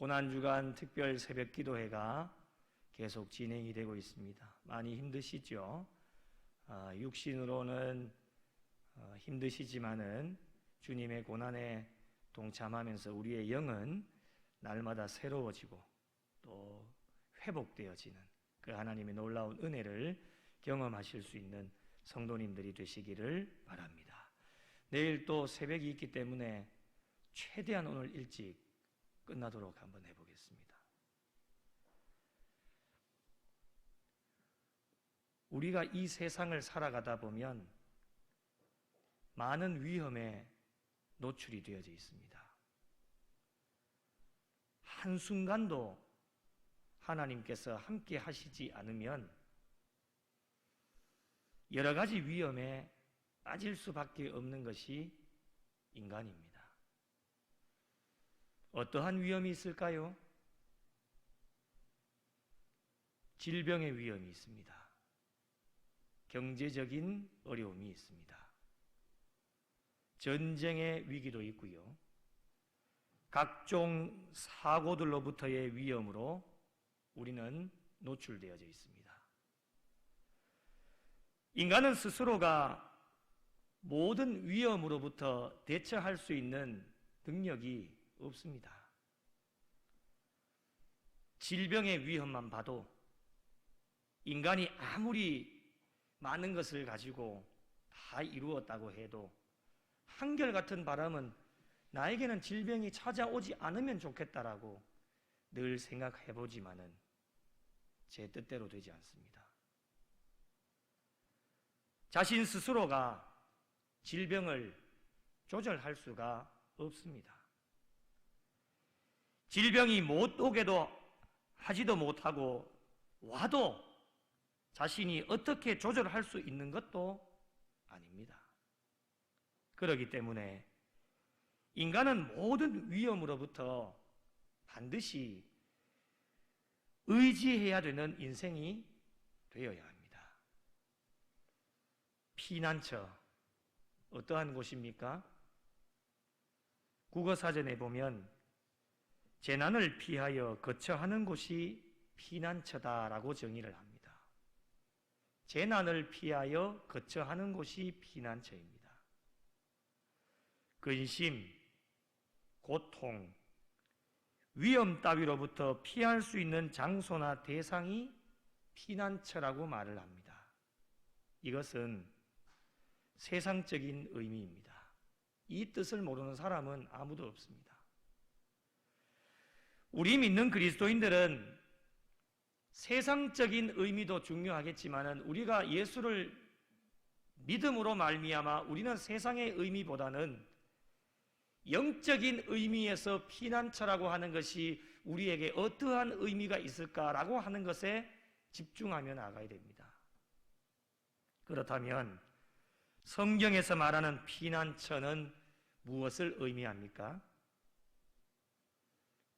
고난주간 특별 새벽 기도회가 계속 진행이 되고 있습니다. 많이 힘드시죠? 육신으로는 힘드시지만은 주님의 고난에 동참하면서 우리의 영은 날마다 새로워지고 또 회복되어지는 그 하나님의 놀라운 은혜를 경험하실 수 있는 성도님들이 되시기를 바랍니다. 내일 또 새벽이 있기 때문에 최대한 오늘 일찍 끝나도록 한번 해보겠습니다. 우리가 이 세상을 살아가다 보면 많은 위험에 노출이 되어져 있습니다. 한순간도 하나님께서 함께 하시지 않으면 여러 가지 위험에 빠질 수밖에 없는 것이 인간입니다. 어떠한 위험이 있을까요? 질병의 위험이 있습니다. 경제적인 어려움이 있습니다. 전쟁의 위기도 있고요. 각종 사고들로부터의 위험으로 우리는 노출되어져 있습니다. 인간은 스스로가 모든 위험으로부터 대처할 수 있는 능력이 없습니다. 질병의 위험만 봐도 인간이 아무리 많은 것을 가지고 다 이루었다고 해도 한결같은 바람은 나에게는 질병이 찾아오지 않으면 좋겠다라고 늘 생각해보지만은 제 뜻대로 되지 않습니다. 자신 스스로가 질병을 조절할 수가 없습니다. 질병이 못 오게도 하지도 못하고 와도 자신이 어떻게 조절할 수 있는 것도 아닙니다. 그렇기 때문에 인간은 모든 위험으로부터 반드시 의지해야 되는 인생이 되어야 합니다. 피난처, 어떠한 곳입니까? 국어사전에 보면 재난을 피하여 거처하는 곳이 피난처다라고 정의를 합니다. 재난을 피하여 거처하는 곳이 피난처입니다. 근심, 고통, 위험 따위로부터 피할 수 있는 장소나 대상이 피난처라고 말을 합니다. 이것은 세상적인 의미입니다. 이 뜻을 모르는 사람은 아무도 없습니다. 우리 믿는 그리스도인들은 세상적인 의미도 중요하겠지만 우리가 예수를 믿음으로 말미암아 우리는 세상의 의미보다는 영적인 의미에서 피난처라고 하는 것이 우리에게 어떠한 의미가 있을까라고 하는 것에 집중하며 나가야 됩니다. 그렇다면 성경에서 말하는 피난처는 무엇을 의미합니까?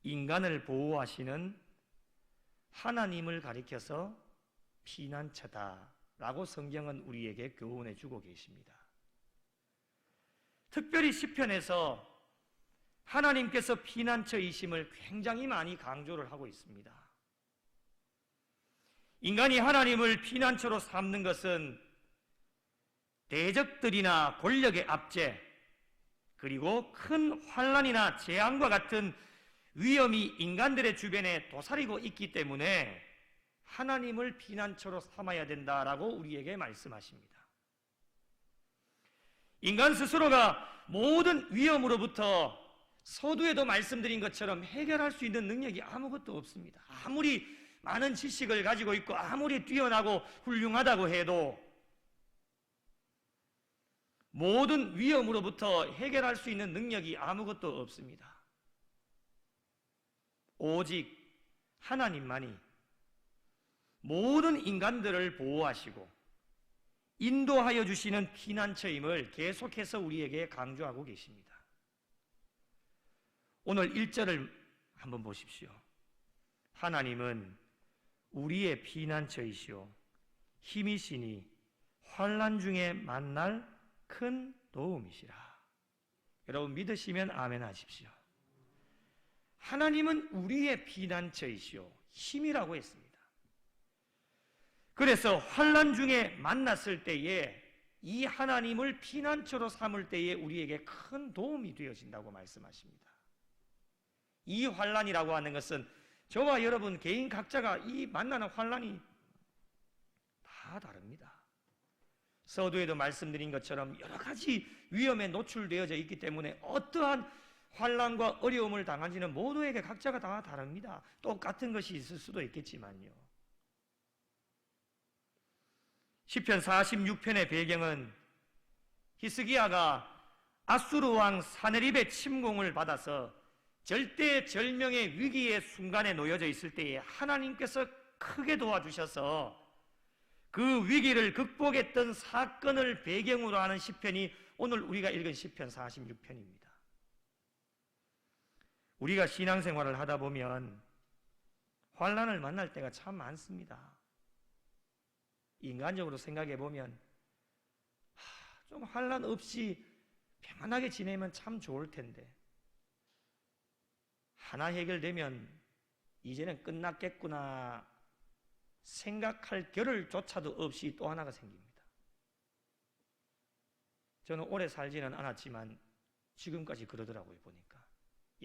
인간을 보호하시는 하나님을 가리켜서 피난처다라고 성경은 우리에게 교훈해 주고 계십니다. 특별히 시편에서 하나님께서 피난처이심을 굉장히 많이 강조를 하고 있습니다. 인간이 하나님을 피난처로 삼는 것은 대적들이나 권력의 압제, 그리고 큰 환난이나 재앙과 같은 위험이 인간들의 주변에 도사리고 있기 때문에 하나님을 피난처로 삼아야 된다라고 우리에게 말씀하십니다. 인간 스스로가 모든 위험으로부터 서두에도 말씀드린 것처럼 해결할 수 있는 능력이 아무것도 없습니다. 아무리 많은 지식을 가지고 있고 아무리 뛰어나고 훌륭하다고 해도 모든 위험으로부터 해결할 수 있는 능력이 아무것도 없습니다. 오직 하나님만이 모든 인간들을 보호하시고 인도하여 주시는 피난처임을 계속해서 우리에게 강조하고 계십니다. 오늘 1절을 한번 보십시오. 하나님은 우리의 피난처이시오 힘이시니 환난 중에 만날 큰 도움이시라. 여러분 믿으시면 아멘 하십시오. 하나님은 우리의 피난처이시오 힘이라고 했습니다. 그래서 환난 중에 만났을 때에 이 하나님을 피난처로 삼을 때에 우리에게 큰 도움이 되어진다고 말씀하십니다. 이 환난이라고 하는 것은 저와 여러분 개인 각자가 이 만나는 환난이 다 다릅니다. 서두에도 말씀드린 것처럼 여러 가지 위험에 노출되어져 있기 때문에 어떠한 환난과 어려움을 당하지는 모두에게 각자가 다 다릅니다. 똑같은 것이 있을 수도 있겠지만요. 시편 46편의 배경은 히스기야가 아수르 왕 사네립의 침공을 받아서 절대절명의 위기의 순간에 놓여져 있을 때에 하나님께서 크게 도와주셔서 그 위기를 극복했던 사건을 배경으로 하는 시편이 오늘 우리가 읽은 시편 46편입니다. 우리가 신앙생활을 하다 보면 환난을 만날 때가 참 많습니다. 인간적으로 생각해 보면 좀 환난 없이 평안하게 지내면 참 좋을 텐데 하나 해결되면 이제는 끝났겠구나 생각할 겨를조차도 없이 또 하나가 생깁니다. 저는 오래 살지는 않았지만 지금까지 그러더라고요. 보니까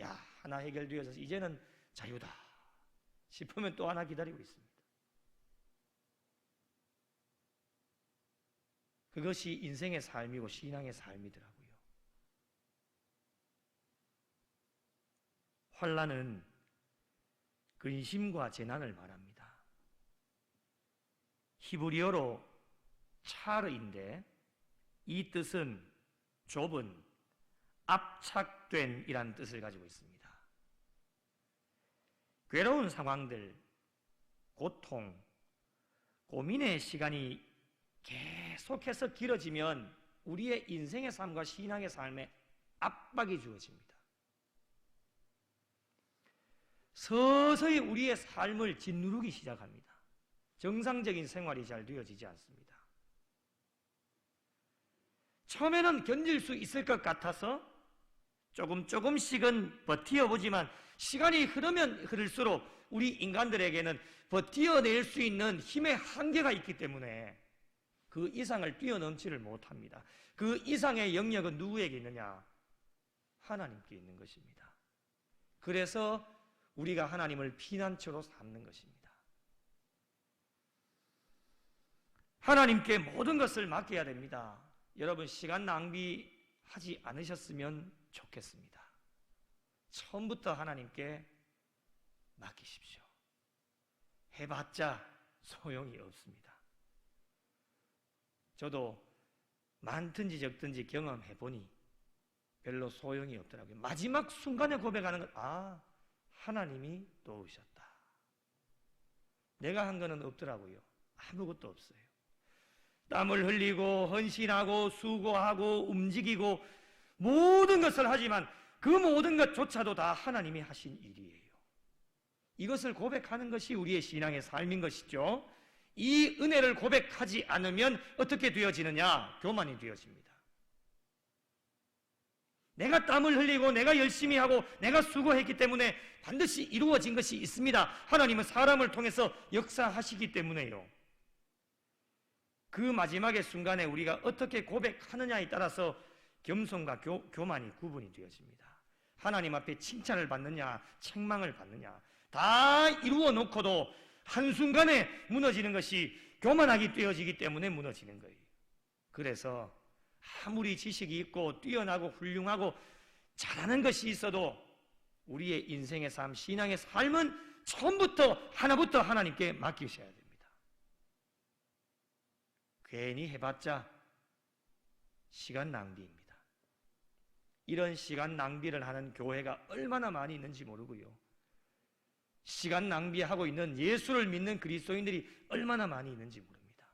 야 하나 해결되어서 이제는 자유다 싶으면 또 하나 기다리고 있습니다. 그것이 인생의 삶이고 신앙의 삶이더라고요. 환난은 근심과 재난을 말합니다. 히브리어로 차르인데 이 뜻은 좁은, 압착된 이라는 뜻을 가지고 있습니다. 괴로운 상황들, 고통, 고민의 시간이 계속해서 길어지면 우리의 인생의 삶과 신앙의 삶에 압박이 주어집니다. 서서히 우리의 삶을 짓누르기 시작합니다. 정상적인 생활이 잘 되어지지 않습니다. 처음에는 견딜 수 있을 것 같아서 조금씩은 버티어보지만 시간이 흐르면 흐를수록 우리 인간들에게는 버티어낼 수 있는 힘의 한계가 있기 때문에 그 이상을 뛰어넘지를 못합니다. 그 이상의 영역은 누구에게 있느냐? 하나님께 있는 것입니다. 그래서 우리가 하나님을 피난처로 삼는 것입니다. 하나님께 모든 것을 맡겨야 됩니다. 여러분 시간 낭비하지 않으셨으면 좋겠습니다. 처음부터 하나님께 맡기십시오. 해봤자 소용이 없습니다. 저도 많든지 적든지 경험해보니 별로 소용이 없더라고요. 마지막 순간에 고백하는 건 하나님이 도우셨다. 내가 한 거는 없더라고요. 아무것도 없어요. 땀을 흘리고 헌신하고 수고하고 움직이고 모든 것을 하지만 그 모든 것조차도 다 하나님이 하신 일이에요. 이것을 고백하는 것이 우리의 신앙의 삶인 것이죠. 이 은혜를 고백하지 않으면 어떻게 되어지느냐? 교만이 되어집니다. 내가 땀을 흘리고 내가 열심히 하고 내가 수고했기 때문에 반드시 이루어진 것이 있습니다. 하나님은 사람을 통해서 역사하시기 때문에요. 그 마지막의 순간에 우리가 어떻게 고백하느냐에 따라서 겸손과 교만이 구분이 되어집니다. 하나님 앞에 칭찬을 받느냐 책망을 받느냐 다 이루어 놓고도 한순간에 무너지는 것이 교만하게 되어지기 때문에 무너지는 거예요. 그래서 아무리 지식이 있고 뛰어나고 훌륭하고 잘하는 것이 있어도 우리의 인생의 삶, 신앙의 삶은 처음부터 하나부터 하나님께 맡기셔야 됩니다. 괜히 해봤자 시간 낭비입니다. 이런 시간 낭비를 하는 교회가 얼마나 많이 있는지 모르고요. 시간 낭비하고 있는 예수를 믿는 그리스도인들이 얼마나 많이 있는지 모릅니다.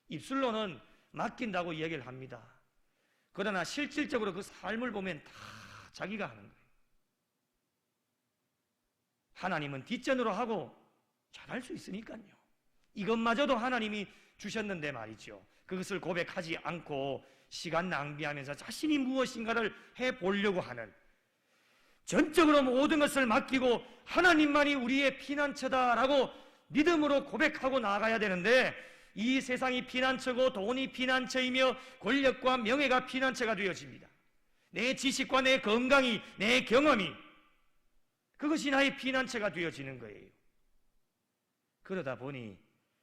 입술로는 맡긴다고 이야기를 합니다. 그러나 실질적으로 그 삶을 보면 다 자기가 하는 거예요. 하나님은 뒷전으로 하고 잘할 수 있으니까요. 이것마저도 하나님이 주셨는데 말이죠. 그것을 고백하지 않고 시간 낭비하면서 자신이 무엇인가를 해보려고 하는 전적으로 모든 것을 맡기고 하나님만이 우리의 피난처다라고 믿음으로 고백하고 나아가야 되는데, 이 세상이 피난처고 돈이 피난처이며 권력과 명예가 피난처가 되어집니다. 내 지식과 내 건강이, 내 경험이, 그것이 나의 피난처가 되어지는 거예요. 그러다 보니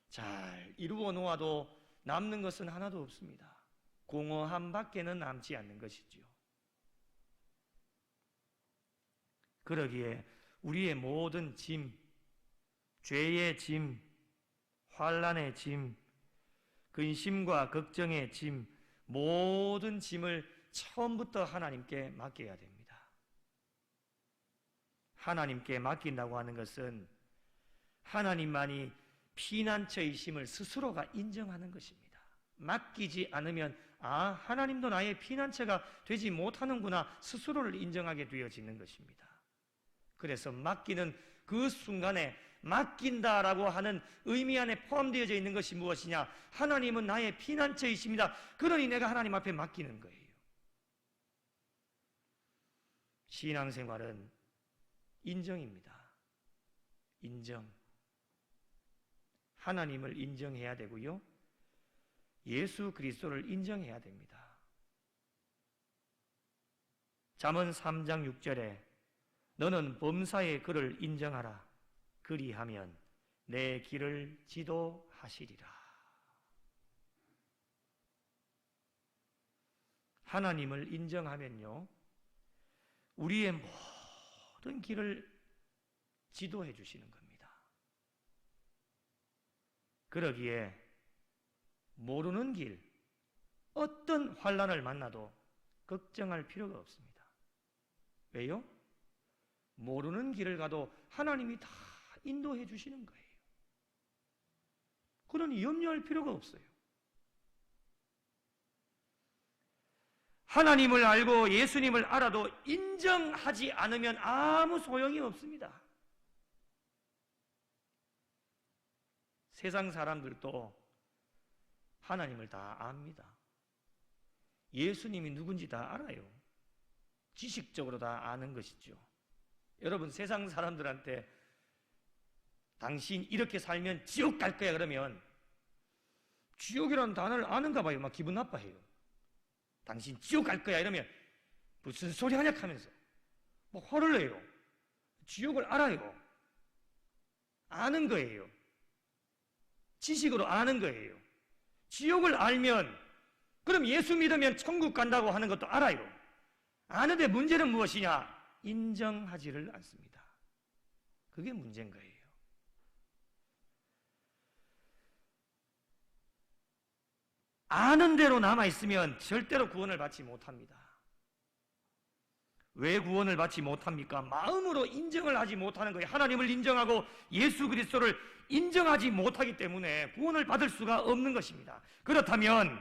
잘 이루어 놓아도 남는 것은 하나도 없습니다. 공허함 밖에는 남지 않는 것이지요. 그러기에 우리의 모든 짐, 죄의 짐, 환난의 짐, 근심과 걱정의 짐, 모든 짐을 처음부터 하나님께 맡겨야 됩니다. 하나님께 맡긴다고 하는 것은 하나님만이 피난처이심을 스스로가 인정하는 것입니다. 맡기지 않으면 하나님도 나의 피난처가 되지 못하는구나 스스로를 인정하게 되어지는 것입니다. 그래서 맡기는 그 순간에 맡긴다라고 하는 의미 안에 포함되어져 있는 것이 무엇이냐? 하나님은 나의 피난처이십니다. 그러니 내가 하나님 앞에 맡기는 거예요. 신앙생활은 인정입니다. 인정. 하나님을 인정해야 되고요, 예수 그리스도를 인정해야 됩니다. 잠언 3장 6절에 너는 범사의 그를 인정하라. 그리하면 내 길을 지도하시리라. 하나님을 인정하면요, 우리의 모든 길을 지도해 주시는 겁니다. 그러기에 모르는 길, 어떤 환난을 만나도 걱정할 필요가 없습니다. 왜요? 모르는 길을 가도 하나님이 다 인도해 주시는 거예요. 그러니 염려할 필요가 없어요. 하나님을 알고 예수님을 알아도 인정하지 않으면 아무 소용이 없습니다. 세상 사람들도 하나님을 다 압니다. 예수님이 누군지 다 알아요. 지식적으로 다 아는 것이죠. 여러분, 세상 사람들한테 당신 이렇게 살면 지옥 갈 거야 그러면 지옥이라는 단어를 아는가 봐요. 막 기분 나빠해요. 당신 지옥 갈 거야 이러면 무슨 소리 하냐 하면서 뭐 화를 내요. 지옥을 알아요. 아는 거예요. 지식으로 아는 거예요. 지옥을 알면, 그럼 예수 믿으면 천국 간다고 하는 것도 알아요. 아는데 문제는 무엇이냐? 인정하지를 않습니다. 그게 문제인 거예요. 아는 대로 남아있으면 절대로 구원을 받지 못합니다. 왜 구원을 받지 못합니까? 마음으로 인정을 하지 못하는 거예요. 하나님을 인정하고 예수 그리스도를 인정하지 못하기 때문에 구원을 받을 수가 없는 것입니다. 그렇다면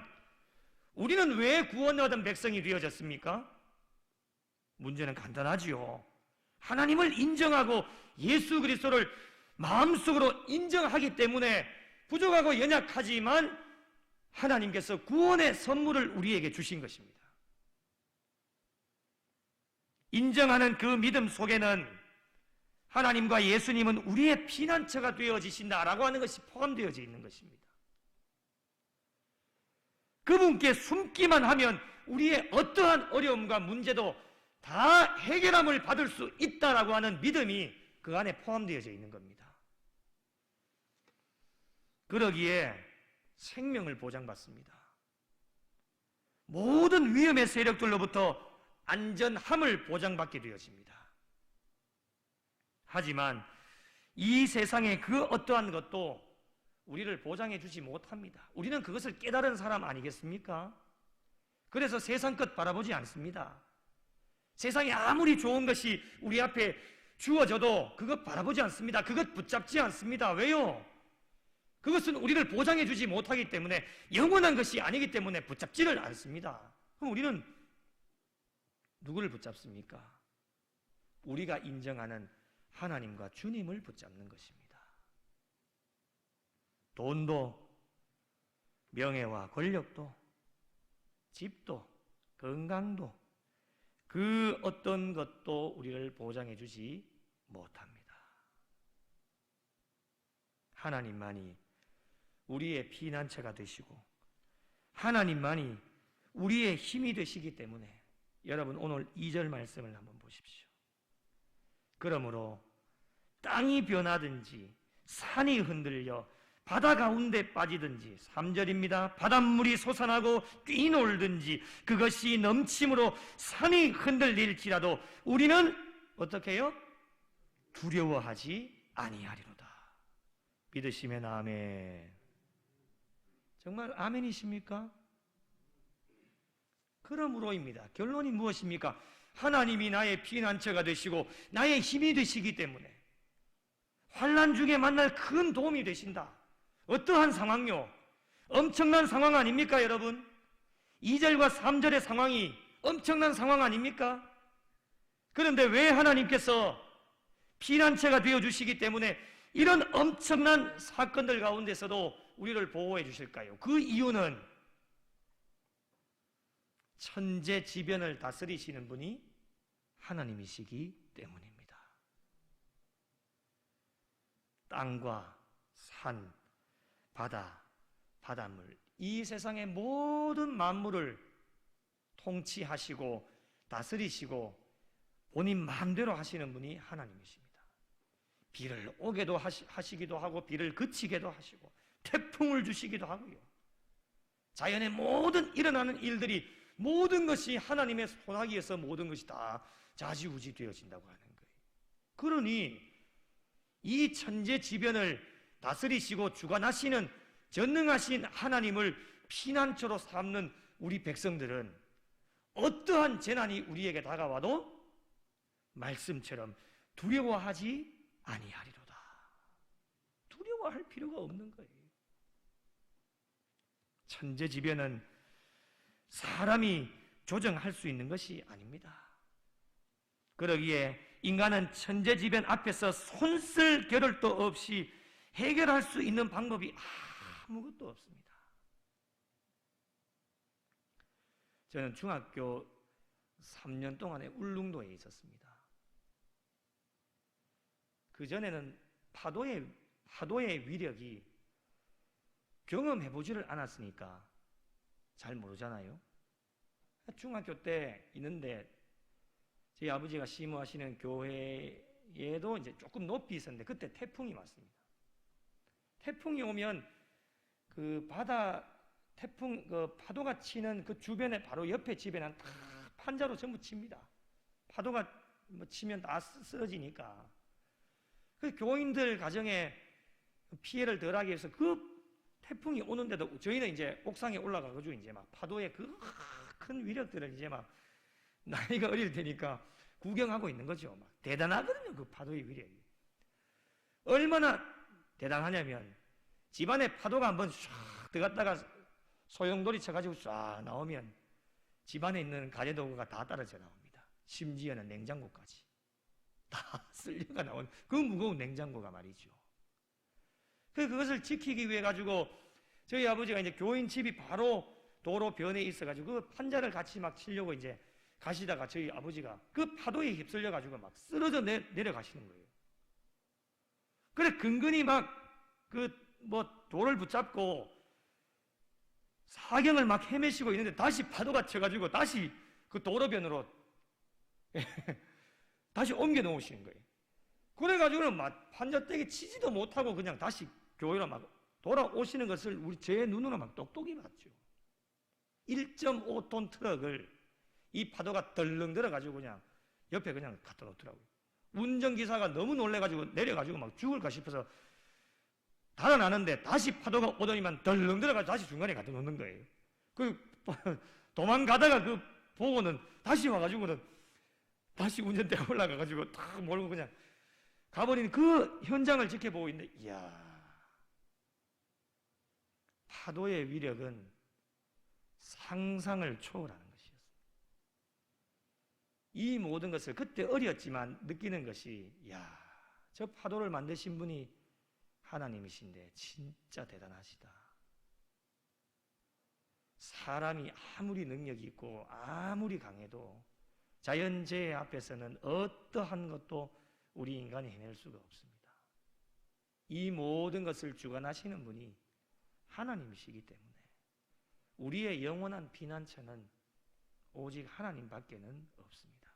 우리는 왜 구원을 얻은 백성이 되어졌습니까? 문제는 간단하지요. 하나님을 인정하고 예수 그리스도를 마음속으로 인정하기 때문에 부족하고 연약하지만 하나님께서 구원의 선물을 우리에게 주신 것입니다. 인정하는 그 믿음 속에는 하나님과 예수님은 우리의 피난처가 되어지신다라고 하는 것이 포함되어져 있는 것입니다. 그분께 숨기만 하면 우리의 어떠한 어려움과 문제도 다 해결함을 받을 수 있다라고 하는 믿음이 그 안에 포함되어져 있는 겁니다. 그러기에 생명을 보장받습니다. 모든 위험의 세력들로부터 안전함을 보장받게 되어집니다. 하지만 이 세상의 그 어떠한 것도 우리를 보장해 주지 못합니다. 우리는 그것을 깨달은 사람 아니겠습니까? 그래서 세상 것 바라보지 않습니다. 세상에 아무리 좋은 것이 우리 앞에 주어져도 그것 바라보지 않습니다. 그것 붙잡지 않습니다. 왜요? 그것은 우리를 보장해 주지 못하기 때문에, 영원한 것이 아니기 때문에 붙잡지를 않습니다. 그럼 우리는 누구를 붙잡습니까? 우리가 인정하는 하나님과 주님을 붙잡는 것입니다. 돈도, 명예와 권력도, 집도, 건강도, 그 어떤 것도 우리를 보장해 주지 못합니다. 하나님만이 우리의 피난처가 되시고 하나님만이 우리의 힘이 되시기 때문에 여러분 오늘 2절 말씀을 한번 보십시오. 그러므로 땅이 변하든지 산이 흔들려 바다 가운데 빠지든지 3절입니다. 바닷물이 솟아나고 뛰놀든지 그것이 넘침으로 산이 흔들릴지라도 우리는 어떻게 해요? 두려워하지 아니하리로다. 믿으시면 아멘. 정말 아멘이십니까? 그러므로입니다. 결론이 무엇입니까? 하나님이 나의 피난처가 되시고 나의 힘이 되시기 때문에 환난 중에 만날 큰 도움이 되신다. 어떠한 상황요? 엄청난 상황 아닙니까, 여러분? 2절과 3절의 상황이 엄청난 상황 아닙니까? 그런데 왜 하나님께서 피난처가 되어주시기 때문에 이런 엄청난 사건들 가운데서도 우리를 보호해 주실까요? 그 이유는 천재지변을 다스리시는 분이 하나님이시기 때문입니다. 땅과 산, 바다, 바닷물, 이 세상의 모든 만물을 통치하시고 다스리시고 본인 마음대로 하시는 분이 하나님이십니다. 비를 오게도 하시기도 하고 비를 그치게도 하시고 태풍을 주시기도 하고요. 자연의 모든 일어나는 일들이 모든 것이 하나님의 손아귀에서 모든 것이 다 좌지우지 되어진다고 하는 거예요. 그러니 이 천재지변을 다스리시고 주관하시는 전능하신 하나님을 피난처로 삼는 우리 백성들은 어떠한 재난이 우리에게 다가와도 말씀처럼 두려워하지 아니하리로다. 두려워할 필요가 없는 거예요. 천재지변은 사람이 조정할 수 있는 것이 아닙니다. 그러기에 인간은 천재지변 앞에서 손쓸 겨를도 없이 해결할 수 있는 방법이 아무것도 없습니다. 저는 중학교 3년 동안에 울릉도에 있었습니다. 그전에는 파도의 위력이 경험해보지를 않았으니까 잘 모르잖아요. 중학교 때 있는데 저희 아버지가 시무하시는 교회에도 이제 조금 높이 있었는데 그때 태풍이 왔습니다. 태풍이 오면 그 파도가 치는 그 주변에 바로 옆에 집에는 다 판자로 전부 칩니다. 파도가 치면 다 쓰러지니까. 그 교인들 가정에 피해를 덜하기 위해서 그 태풍이 오는데도 저희는 이제 옥상에 올라가가지고 이제 막 파도의 그 큰 위력들을 이제 막 나이가 어릴 테니까 구경하고 있는 거죠. 막 대단하거든요. 그 파도의 위력이. 얼마나 대단하냐면 집안에 파도가 한번 쫙 들어갔다가 소용돌이 쳐가지고 쫙 나오면 집안에 있는 가재도구가 다 떨어져 나옵니다. 심지어는 냉장고까지 다 쓸려가 나온 그 무거운 냉장고가 말이죠. 그것을 지키기 위해 가지고 저희 아버지가 이제 교인 집이 바로 도로 변에 있어가지고 그 판자를 같이 막 치려고 이제 가시다가 저희 아버지가 그 파도에 휩쓸려 가지고 막 쓰러져 내려가시는 거예요. 그래 근근히 막 돌을 붙잡고 사경을 막 헤매시고 있는데 다시 파도가 쳐가지고 다시 그 도로변으로 다시 옮겨 놓으시는 거예요. 그래가지고는 막 판자떼기 치지도 못하고 그냥 다시 교회로 막 돌아오시는 것을 제 눈으로 막 똑똑히 봤죠. 1.5톤 트럭을 이 파도가 덜렁 들어가지고 그냥 옆에 그냥 갖다 놓더라고요. 운전기사가 너무 놀래가지고 내려가지고 막 죽을까 싶어서 달아나는데 다시 파도가 오더니만 덜렁 들어가지고 다시 중간에 갖다 놓는 거예요. 도망가다가 보고는 다시 와가지고는 다시 운전대에 올라가가지고 탁 몰고 그냥 가버린 그 현장을 지켜보고 있는데, 이야, 파도의 위력은 상상을 초월하는 것이었습니다. 이 모든 것을 그때 어렸지만 느끼는 것이, 이야, 저 파도를 만드신 분이 하나님이신데 진짜 대단하시다. 사람이 아무리 능력이 있고 아무리 강해도 자연재해 앞에서는 어떠한 것도 우리 인간이 해낼 수가 없습니다. 이 모든 것을 주관하시는 분이 하나님이시기 때문에 우리의 영원한 피난처는 오직 하나님밖에는 없습니다.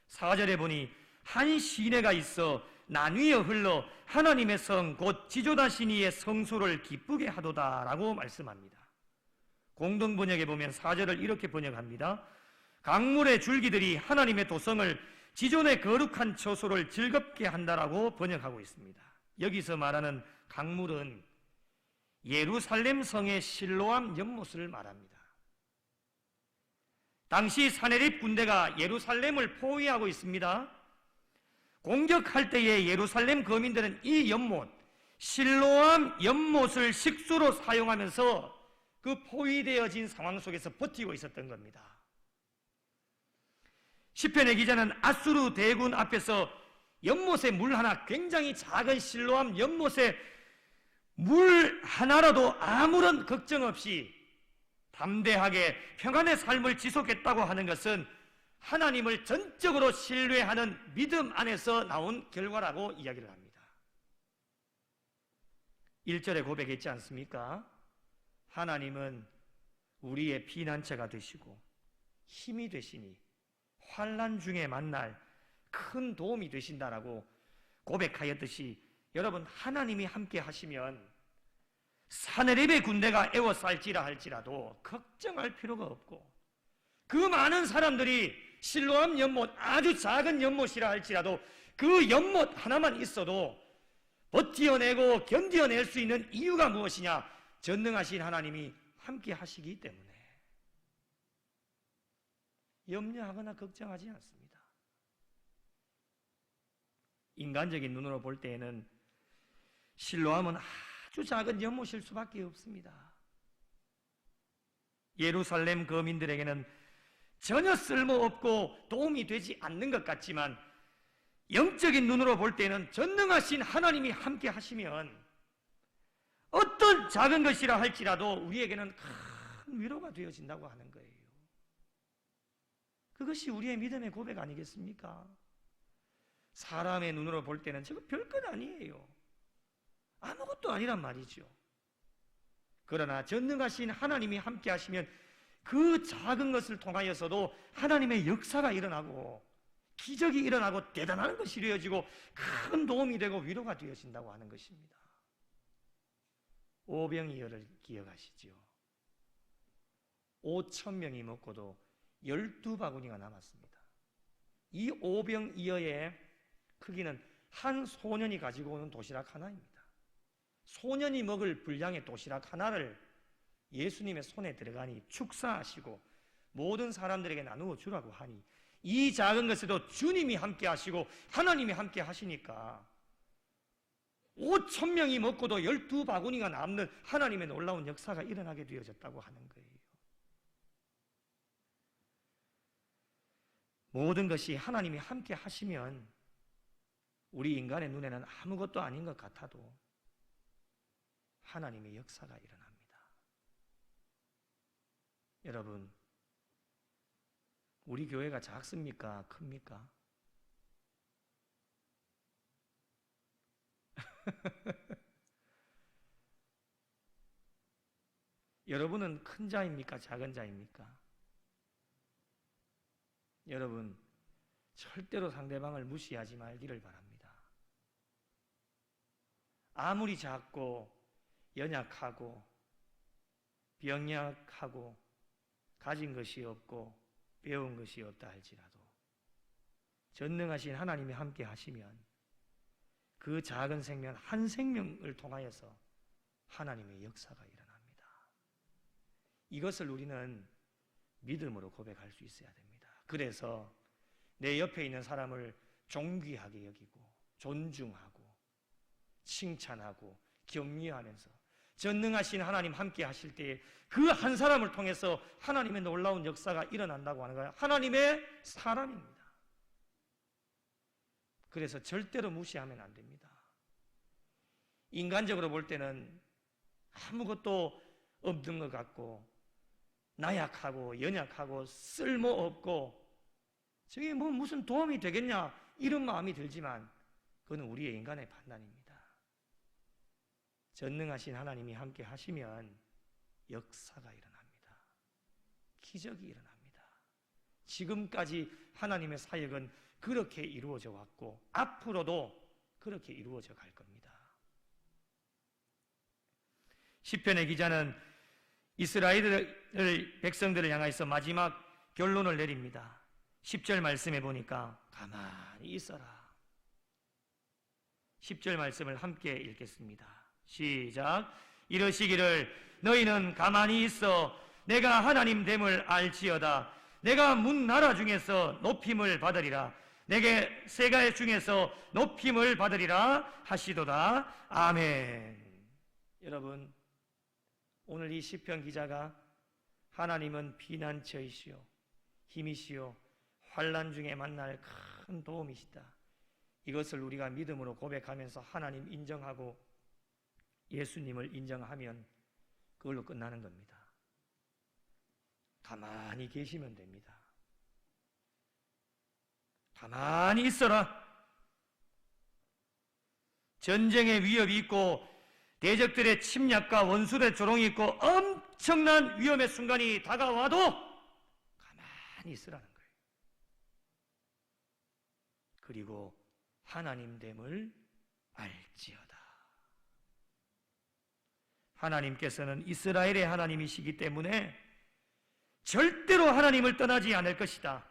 4절에 보니 한 시내가 있어 나뉘어 흘러 하나님의 성 곧 지조다시니의 성소를 기쁘게 하도다 라고 말씀합니다. 공동번역에 보면 4절을 이렇게 번역합니다. 강물의 줄기들이 하나님의 도성을 지존의 거룩한 처소를 즐겁게 한다라고 번역하고 있습니다. 여기서 말하는 강물은 예루살렘 성의 실로암 연못을 말합니다. 당시 사내립 군대가 예루살렘을 포위하고 있습니다. 공격할 때에 예루살렘 거민들은 이 연못, 실로암 연못을 식수로 사용하면서 그 포위되어진 상황 속에서 버티고 있었던 겁니다. 시편의 기자는 아수르 대군 앞에서 연못의 물 하나, 굉장히 작은 실로암 연못의 물 하나라도 아무런 걱정 없이 담대하게 평안의 삶을 지속했다고 하는 것은 하나님을 전적으로 신뢰하는 믿음 안에서 나온 결과라고 이야기를 합니다. 1절에 고백했지 않습니까? 하나님은 우리의 피난처가 되시고 힘이 되시니 환난 중에 만날 큰 도움이 되신다라고 고백하였듯이, 여러분, 하나님이 함께 하시면 사내립의 군대가 에워쌀지라 할지라도 걱정할 필요가 없고, 그 많은 사람들이 실로암 연못, 아주 작은 연못이라 할지라도 그 연못 하나만 있어도 버티어내고 견디어낼 수 있는 이유가 무엇이냐? 전능하신 하나님이 함께 하시기 때문에 염려하거나 걱정하지 않습니다. 인간적인 눈으로 볼 때에는 실로암은 아주 작은 연못일 수밖에 없습니다. 예루살렘 거민들에게는 전혀 쓸모없고 도움이 되지 않는 것 같지만, 영적인 눈으로 볼 때는 전능하신 하나님이 함께 하시면 어떤 작은 것이라 할지라도 우리에게는 큰 위로가 되어진다고 하는 거예요. 그것이 우리의 믿음의 고백 아니겠습니까? 사람의 눈으로 볼 때는 저거 별것 아니에요. 아무것도 아니란 말이죠. 그러나 전능하신 하나님이 함께 하시면 그 작은 것을 통하여서도 하나님의 역사가 일어나고 기적이 일어나고 대단한 것이 이루어지고 큰 도움이 되고 위로가 되어진다고 하는 것입니다. 오병이어를 기억하시죠? 5,000명이 먹고도 12바구니가 남았습니다. 이 오병이어의 크기는 한 소년이 가지고 오는 도시락 하나입니다. 소년이 먹을 분량의 도시락 하나를 예수님의 손에 들어가니 축사하시고 모든 사람들에게 나누어 주라고 하니, 이 작은 것에도 주님이 함께 하시고 하나님이 함께 하시니까 5,000명이 먹고도 12바구니가 남는 하나님의 놀라운 역사가 일어나게 되어졌다고 하는 거예요. 모든 것이 하나님이 함께 하시면 우리 인간의 눈에는 아무것도 아닌 것 같아도 하나님의 역사가 일어납니다. 여러분, 우리 교회가 작습니까? 큽니까? 여러분은 큰 자입니까? 작은 자입니까? 여러분, 절대로 상대방을 무시하지 말기를 바랍니다. 아무리 작고 연약하고 병약하고 가진 것이 없고 배운 것이 없다 할지라도 전능하신 하나님이 함께 하시면 그 작은 생명 한 생명을 통하여서 하나님의 역사가 일어납니다. 이것을 우리는 믿음으로 고백할 수 있어야 됩니다. 그래서 내 옆에 있는 사람을 존귀하게 여기고 존중하고 칭찬하고 격려하면서 전능하신 하나님 함께 하실 때에 그 한 사람을 통해서 하나님의 놀라운 역사가 일어난다고 하는 거예요. 하나님의 사람입니다. 그래서 절대로 무시하면 안 됩니다. 인간적으로 볼 때는 아무것도 없는 것 같고 나약하고 연약하고 쓸모없고 저게 뭐 무슨 도움이 되겠냐 이런 마음이 들지만 그건 우리의 인간의 판단입니다. 전능하신 하나님이 함께 하시면 역사가 일어납니다. 기적이 일어납니다. 지금까지 하나님의 사역은 그렇게 이루어져 왔고 앞으로도 그렇게 이루어져 갈 겁니다. 시편의 기자는 이스라엘 백성들을 향해서 마지막 결론을 내립니다. 10절 말씀해 보니까 가만히 있어라. 10절 말씀을 함께 읽겠습니다. 시작. 이러시기를 너희는 가만히 있어 내가 하나님 됨을 알지어다. 내가 문 나라 중에서 높임을 받으리라. 내게 세가 중에서 높임을 받으리라 하시도다. 아멘. 여러분, 오늘 이 시편 기자가 하나님은 피난처이시오 힘이시오 환난 중에 만날 큰 도움이시다, 이것을 우리가 믿음으로 고백하면서 하나님 인정하고 예수님을 인정하면 그걸로 끝나는 겁니다. 가만히 계시면 됩니다. 가만히 있어라. 전쟁의 위협이 있고 대적들의 침략과 원수들의 조롱이 있고 엄청난 위험의 순간이 다가와도 가만히 있으라는 거예요. 그리고 하나님 됨을 알지어다. 하나님께서는 이스라엘의 하나님이시기 때문에 절대로 하나님을 떠나지 않을 것이다.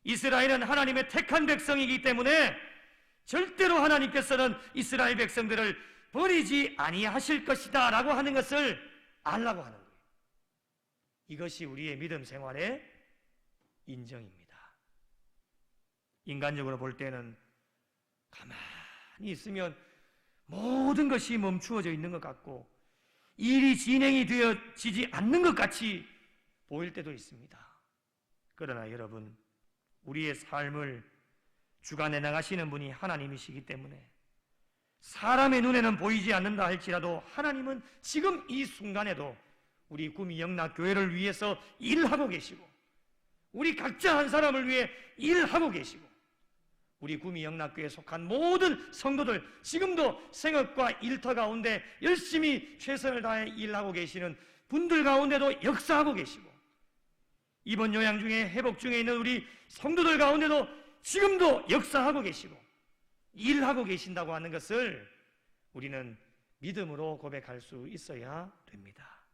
이스라엘은 하나님의 택한 백성이기 때문에 절대로 하나님께서는 이스라엘 백성들을 버리지 아니하실 것이다 라고 하는 것을 알라고 하는 거예요. 이것이 우리의 믿음 생활의 인정입니다. 인간적으로 볼 때는 가만히 있으면 모든 것이 멈추어져 있는 것 같고 일이 진행이 되어지지 않는 것 같이 보일 때도 있습니다. 그러나 여러분, 우리의 삶을 주관해 나가시는 분이 하나님이시기 때문에 사람의 눈에는 보이지 않는다 할지라도 하나님은 지금 이 순간에도 우리 구미 영락교회를 위해서 일하고 계시고 우리 각자 한 사람을 위해 일하고 계시고 우리 구미 영락교회에 속한 모든 성도들 지금도 생업과 일터 가운데 열심히 최선을 다해 일하고 계시는 분들 가운데도 역사하고 계시고 이번 요양 중에 회복 중에 있는 우리 성도들 가운데도 지금도 역사하고 계시고 일하고 계신다고 하는 것을 우리는 믿음으로 고백할 수 있어야 됩니다.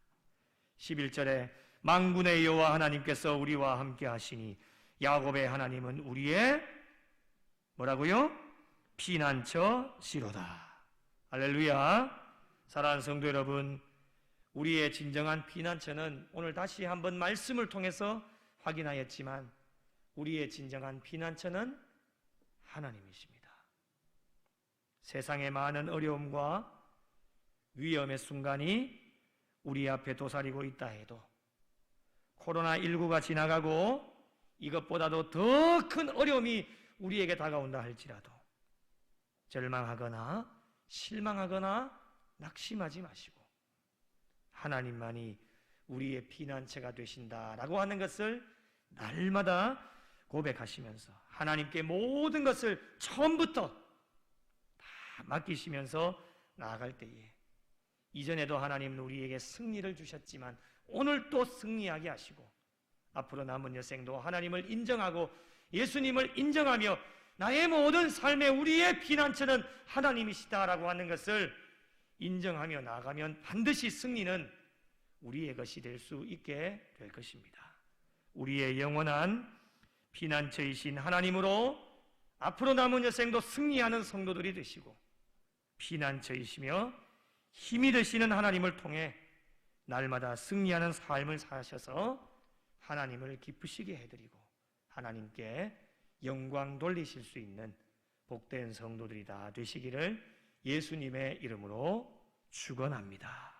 11절에 만군의 여호와 하나님께서 우리와 함께 하시니 야곱의 하나님은 우리의 뭐라고요? 피난처시로다. 할렐루야. 사랑하는 성도 여러분, 우리의 진정한 피난처는 오늘 다시 한번 말씀을 통해서 확인하였지만 우리의 진정한 피난처는 하나님이십니다. 세상의 많은 어려움과 위험의 순간이 우리 앞에 도사리고 있다 해도 코로나19가 지나가고 이것보다도 더 큰 어려움이 우리에게 다가온다 할지라도 절망하거나 실망하거나 낙심하지 마시고 하나님만이 우리의 피난처가 되신다라고 하는 것을 날마다 고백하시면서 하나님께 모든 것을 처음부터 다 맡기시면서 나아갈 때에 이전에도 하나님은 우리에게 승리를 주셨지만 오늘 또 승리하게 하시고 앞으로 남은 여생도 하나님을 인정하고 예수님을 인정하며 나의 모든 삶의 우리의 피난처는 하나님이시다라고 하는 것을 인정하며 나아가면 반드시 승리는 우리의 것이 될 수 있게 될 것입니다. 우리의 영원한 피난처이신 하나님으로 앞으로 남은 여생도 승리하는 성도들이 되시고 피난처이시며 힘이 되시는 하나님을 통해 날마다 승리하는 삶을 사셔서 하나님을 기쁘시게 해드리고 하나님께 영광 돌리실 수 있는 복된 성도들이 다 되시기를 예수님의 이름으로 축원합니다.